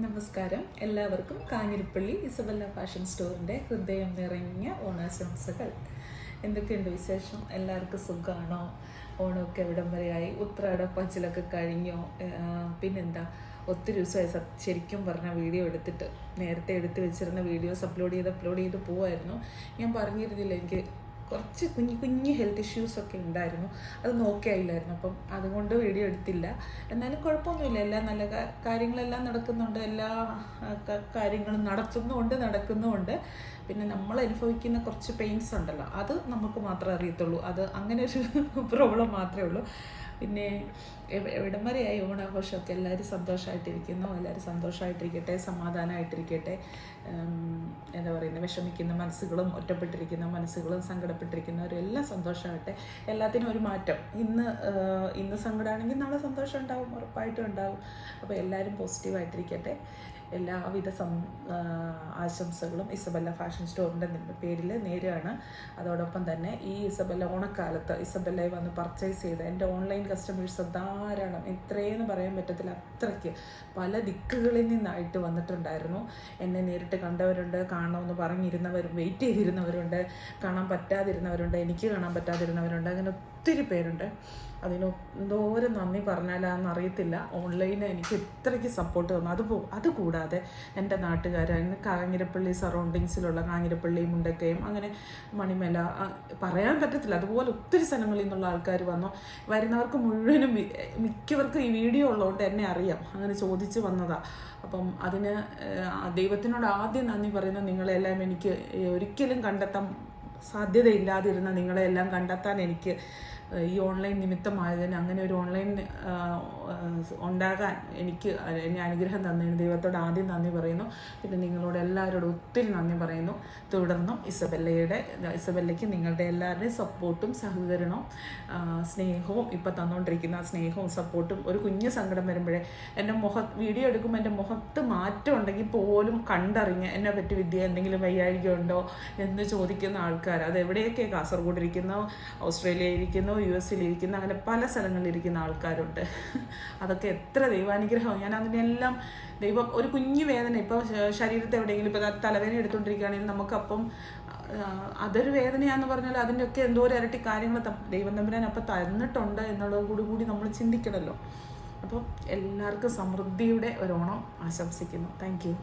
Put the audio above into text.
നമസ്കാരം. എല്ലാവർക്കും Kanjirappally Isabella fashion സ്റ്റോറിൻ്റെ ഹൃദയം നിറഞ്ഞ ഓണാശംസകൾ. എന്തൊക്കെയുണ്ട് വിശേഷം? എല്ലാവർക്കും സുഖമാണോ? ഓണമൊക്കെ എവിടം വരെയായി? ഉത്രാടപ്പച്ചിലൊക്കെ കഴിഞ്ഞോ? പിന്നെന്താ, ഒത്തിരി ദിവസമായി ശരിക്കും പറഞ്ഞ വീഡിയോ എടുത്തിട്ട്. നേരത്തെ എടുത്ത് വെച്ചിരുന്ന വീഡിയോസ് അപ്ലോഡ് ചെയ്ത് പോവായിരുന്നു. ഞാൻ പറഞ്ഞിരുന്നില്ല, എനിക്ക് കുറച്ച് കുഞ്ഞു ഹെൽത്ത് ഇഷ്യൂസൊക്കെ ഉണ്ടായിരുന്നു. അത് നോക്കിയായില്ലായിരുന്നു. അപ്പം അതുകൊണ്ട് വീഡിയോ എടുത്തില്ല. എന്നാലും കുഴപ്പമൊന്നുമില്ല. എല്ലാ നല്ല കാര്യങ്ങളെല്ലാം നടക്കുന്നുണ്ട്. എല്ലാ കാര്യങ്ങളും നടക്കുന്നുമുണ്ട്. പിന്നെ നമ്മൾ അനുഭവിക്കുന്ന കുറച്ച് പെയിൻസ് ഉണ്ടല്ലോ, അത് നമുക്ക് മാത്രമേ അറിയത്തുള്ളൂ. അത് അങ്ങനെ ഒരു പ്രോബ്ലം മാത്രമേ ഉള്ളൂ. പിന്നെ എവിടം വരെയായി ഓണാഘോഷമൊക്കെ? എല്ലാവരും സന്തോഷമായിട്ടിരിക്കട്ടെ, സമാധാനമായിട്ടിരിക്കട്ടെ. എന്താ പറയുന്നത്, വിഷമിക്കുന്ന മനസ്സുകളും ഒറ്റപ്പെട്ടിരിക്കുന്ന മനസ്സുകളും സങ്കടപ്പെട്ടിരിക്കുന്നവരും എല്ലാം സന്തോഷമാകട്ടെ. എല്ലാത്തിനും ഒരു മാറ്റം. ഇന്ന് സങ്കടമാണെങ്കിൽ നാളെ സന്തോഷം ഉണ്ടാവും, ഉറപ്പായിട്ടും ഉണ്ടാവും. അപ്പോൾ എല്ലാവരും പോസിറ്റീവായിട്ടിരിക്കട്ടെ. എല്ലാവിധ ആശംസകളും ഇസബല്ല ഫാഷൻ സ്റ്റോറിൻ്റെ പേരിൽ നേരെയാണ്. അതോടൊപ്പം തന്നെ ഈ ഇസബല്ല ഓണക്കാലത്ത് ഇസബല്ലയിൽ വന്ന് പർച്ചേസ് ചെയ്ത എൻ്റെ ഓൺലൈൻ കസ്റ്റമേഴ്സ് ധാരാളം, എത്രയെന്ന് പറയാൻ പറ്റത്തില്ല, അത്രയ്ക്ക് പല ദിക്കുകളിൽ നിന്നായിട്ട് വന്നിട്ടുണ്ടായിരുന്നു. എന്നെ നേരിട്ട് കണ്ടവരുണ്ട്, കാണണമെന്ന് പറഞ്ഞിരുന്നവരും, വെയിറ്റ് ചെയ്തിരുന്നവരുണ്ട്, കാണാൻ പറ്റാതിരുന്നവരുണ്ട്, എനിക്ക് കാണാൻ പറ്റാതിരുന്നവരുണ്ട്. അങ്ങനെ ഒത്തിരി പേരുണ്ട്. അതിന് എന്തോരം നന്ദി പറഞ്ഞാലാന്ന് അറിയത്തില്ല. ഓൺലൈന് എനിക്ക് ഇത്രയ്ക്ക് സപ്പോർട്ട് തന്നു. അതുകൂടാതെ എൻ്റെ നാട്ടുകാർ, കാഞ്ഞിരപ്പള്ളി സറൗണ്ടിങ്സിലുള്ള കാഞ്ഞിരപ്പള്ളി, മുണ്ടക്കയം, അങ്ങനെ മണിമല, പറയാൻ പറ്റത്തില്ല, അതുപോലെ ഒത്തിരി സ്ഥലങ്ങളിൽ നിന്നുള്ള ആൾക്കാർ വന്നു. വരുന്നവർക്ക് മുഴുവനും മിക്കവർക്കും ഈ വീഡിയോ ഉള്ളതുകൊണ്ട് എന്നെ അറിയാം. അങ്ങനെ ചോദിച്ച് വന്നതാണ്. അപ്പം അതിന് ദൈവത്തിനോട് ആദ്യം നന്ദി പറയുന്നത്, നിങ്ങളെല്ലാം എനിക്ക് ഒരിക്കലും കണ്ടെത്താൻ സാധ്യതയില്ലാതിരുന്ന നിങ്ങളെല്ലാം കണ്ടെത്താൻ എനിക്ക് ഈ ഓൺലൈൻ നിമിത്തമായതിന്, അങ്ങനെ ഒരു ഓൺലൈൻ ഉണ്ടാകാൻ എനിക്ക് അനുഗ്രഹം തന്നതിന് ദൈവത്തോട് ആദ്യം നന്ദി പറയുന്നു. പിന്നെ നിങ്ങളോട് എല്ലാവരോടും ഒത്തിരി നന്ദി പറയുന്നു. തുടർന്നും ഇസബല്ലയ്ക്ക് നിങ്ങളുടെ എല്ലാവരുടെയും സപ്പോർട്ടും സഹകരണവും സ്നേഹവും ഇപ്പം തന്നുകൊണ്ടിരിക്കുന്ന സ്നേഹവും സപ്പോർട്ടും. ഒരു കുഞ്ഞു സങ്കടം വരുമ്പോഴേ എൻ്റെ വീഡിയോ എടുക്കുമ്പോൾ എൻ്റെ മുഖത്ത് മാറ്റം ഉണ്ടെങ്കിൽ പോലും കണ്ടറിഞ്ഞ് എന്നെ പറ്റി എന്തെങ്കിലും വയ്യാഴികയുണ്ടോ എന്ന് ചോദിക്കുന്ന ആൾക്കാർ, അത് എവിടെയൊക്കെ, കാസർഗോഡ് ഇരിക്കുന്നോ, ഓസ്ട്രേലിയയിൽ ഇരിക്കുന്നോ, US അങ്ങനെ പല സ്ഥലങ്ങളിലിരിക്കുന്ന ആൾക്കാരുണ്ട്. അതൊക്കെ എത്ര ദൈവാനുഗ്രഹമാണ്. ഞാൻ അതിനെല്ലാം ദൈവം, ഒരു കുഞ്ഞു വേദന ഇപ്പോൾ ശരീരത്തെ എവിടെയെങ്കിലും, ഇപ്പോൾ തലവേദന എടുത്തുകൊണ്ടിരിക്കുകയാണെങ്കിൽ നമുക്കപ്പം അതൊരു വേദനയാണെന്ന് പറഞ്ഞാൽ അതിൻ്റെയൊക്കെ എന്തോ ഒരു ഇരട്ടി കാര്യങ്ങൾ ദൈവം തമ്പുരാൻ അപ്പം തന്നിട്ടുണ്ട് എന്നുള്ളത് കൂടി നമ്മൾ ചിന്തിക്കണമല്ലോ. അപ്പോൾ എല്ലാവർക്കും സമൃദ്ധിയുടെ ഒരു ഓണം ആശംസിക്കുന്നു. Thank you.